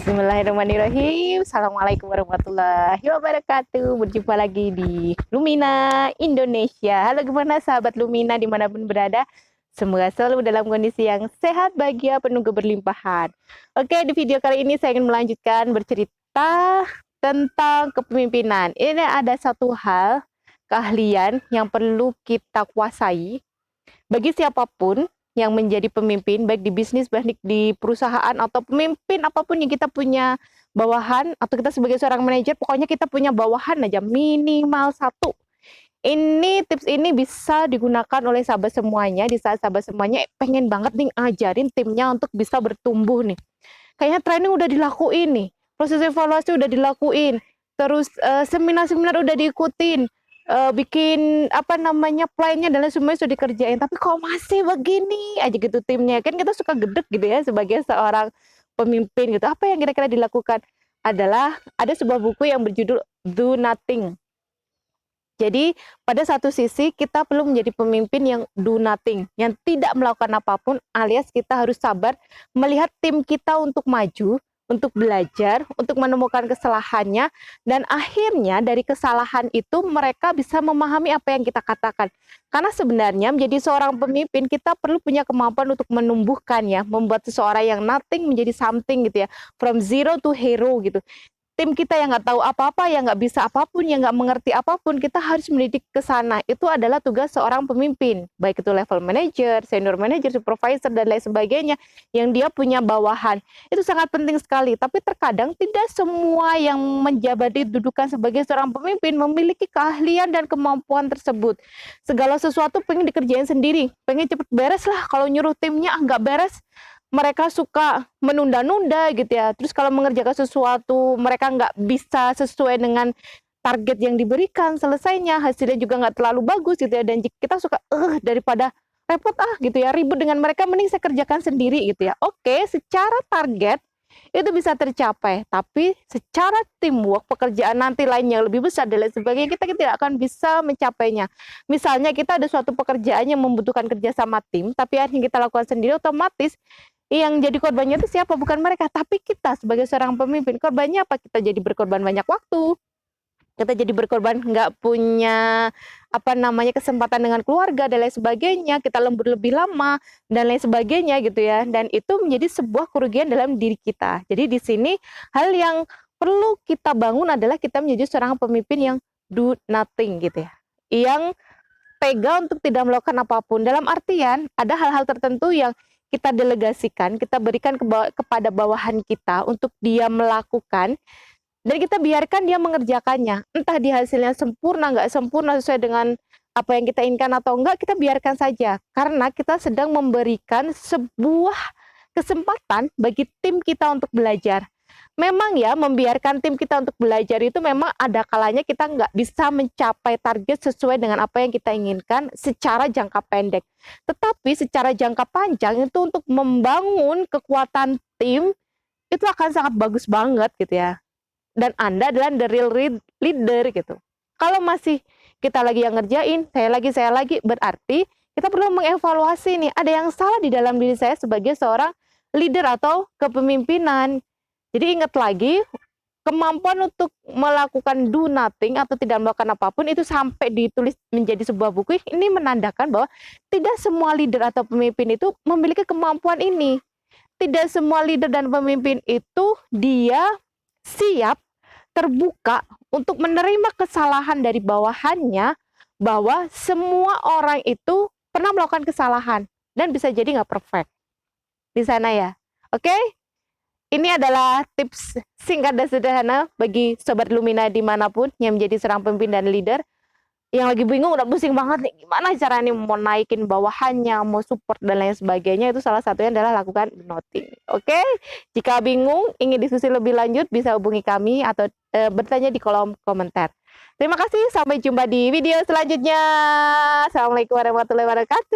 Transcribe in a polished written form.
Bismillahirrahmanirrahim. Assalamualaikum warahmatullahi wabarakatuh. Berjumpa lagi di Lumina Indonesia. Halo, gimana sahabat Lumina dimanapun berada? Semoga selalu dalam kondisi yang sehat, bahagia, penuh keberlimpahan. Oke, di video kali ini saya ingin melanjutkan bercerita tentang kepemimpinan. Ini ada satu hal, keahlian yang perlu kita kuasai bagi siapapun yang menjadi pemimpin, baik di bisnis, baik di perusahaan, atau pemimpin apapun yang kita punya bawahan, atau kita sebagai seorang manajer, pokoknya kita punya bawahan aja, minimal satu. Ini tips ini bisa digunakan oleh sahabat semuanya, di saat sahabat semuanya pengen banget nih ngajarin timnya untuk bisa bertumbuh nih. Kayaknya training udah dilakuin nih, proses evaluasi udah dilakuin, terus seminar-seminar udah diikutin, bikin apa namanya plan-nya dan lain semuanya sudah dikerjain, tapi kok masih begini aja gitu timnya. Kan kita suka gedek gitu ya sebagai seorang pemimpin gitu. Apa yang kira-kira dilakukan? Adalah ada sebuah buku yang berjudul Do Nothing. Jadi pada satu sisi kita perlu menjadi pemimpin yang do nothing, yang tidak melakukan apapun, alias kita harus sabar melihat tim kita untuk maju, untuk belajar, untuk menemukan kesalahannya, dan akhirnya dari kesalahan itu mereka bisa memahami apa yang kita katakan. Karena sebenarnya menjadi seorang pemimpin kita perlu punya kemampuan untuk menumbuhkan ya, membuat seseorang yang nothing menjadi something gitu ya, from zero to hero gitu. Tim kita yang nggak tahu apa-apa, yang nggak bisa apapun, yang nggak mengerti apapun, kita harus mendidik ke sana. Itu adalah tugas seorang pemimpin, baik itu level manager, senior manager, supervisor, dan lain sebagainya, yang dia punya bawahan. Itu sangat penting sekali, tapi terkadang tidak semua yang menjabat dudukan sebagai seorang pemimpin memiliki keahlian dan kemampuan tersebut. Segala sesuatu pengen dikerjain sendiri, pengen cepet beres lah, kalau nyuruh timnya nggak beres, mereka suka menunda-nunda gitu ya. Terus kalau mengerjakan sesuatu mereka nggak bisa sesuai dengan target yang diberikan, selesainya hasilnya juga nggak terlalu bagus gitu ya. Dan kita suka daripada repot gitu ya, ribut dengan mereka, mending saya kerjakan sendiri gitu ya. Oke, secara target itu bisa tercapai, tapi secara teamwork, pekerjaan nanti lainnya lebih besar dan lain sebagainya, kita tidak akan bisa mencapainya. Misalnya kita ada suatu pekerjaan yang membutuhkan kerjasama tim, tapi yang kita lakukan sendiri, otomatis yang jadi korbannya itu siapa? Bukan mereka, tapi kita sebagai seorang pemimpin. Korbannya apa? Kita jadi berkorban banyak waktu, kita jadi berkorban nggak punya apa namanya kesempatan dengan keluarga dan lain sebagainya, kita lembur lebih lama dan lain sebagainya gitu ya. Dan itu menjadi sebuah kerugian dalam diri kita. Jadi di sini hal yang perlu kita bangun adalah kita menjadi seorang pemimpin yang do nothing gitu ya, yang tega untuk tidak melakukan apapun. Dalam artian ada hal-hal tertentu yang kita delegasikan, kita berikan kepada bawahan kita untuk dia melakukan, dan kita biarkan dia mengerjakannya. Entah di hasilnya sempurna, nggak sempurna, sesuai dengan apa yang kita inginkan atau enggak, kita biarkan saja. Karena kita sedang memberikan sebuah kesempatan bagi tim kita untuk belajar. Memang ya, membiarkan tim kita untuk belajar itu memang ada kalanya kita nggak bisa mencapai target sesuai dengan apa yang kita inginkan secara jangka pendek. Tetapi secara jangka panjang itu untuk membangun kekuatan tim, itu akan sangat bagus banget gitu ya. Dan Anda adalah the real leader gitu. Kalau masih kita lagi yang ngerjain, saya lagi, berarti kita perlu mengevaluasi nih, ada yang salah di dalam diri saya sebagai seorang leader atau kepemimpinan. Jadi ingat lagi, kemampuan untuk melakukan do nothing atau tidak melakukan apapun itu sampai ditulis menjadi sebuah buku, ini menandakan bahwa tidak semua leader atau pemimpin itu memiliki kemampuan ini. Tidak semua leader dan pemimpin itu dia siap terbuka untuk menerima kesalahan dari bawahannya, bahwa semua orang itu pernah melakukan kesalahan dan bisa jadi nggak perfect di sana ya. Oke? Ini adalah tips singkat dan sederhana bagi Sobat Lumina dimanapun yang menjadi seorang pemimpin dan leader, yang lagi bingung, udah pusing banget nih, gimana caranya mau naikin bawahannya, mau support dan lain sebagainya, itu salah satunya adalah lakukan noting. Oke? Jika bingung, ingin diskusi lebih lanjut, bisa hubungi kami atau bertanya di kolom komentar. Terima kasih, sampai jumpa di video selanjutnya. Assalamualaikum warahmatullahi wabarakatuh.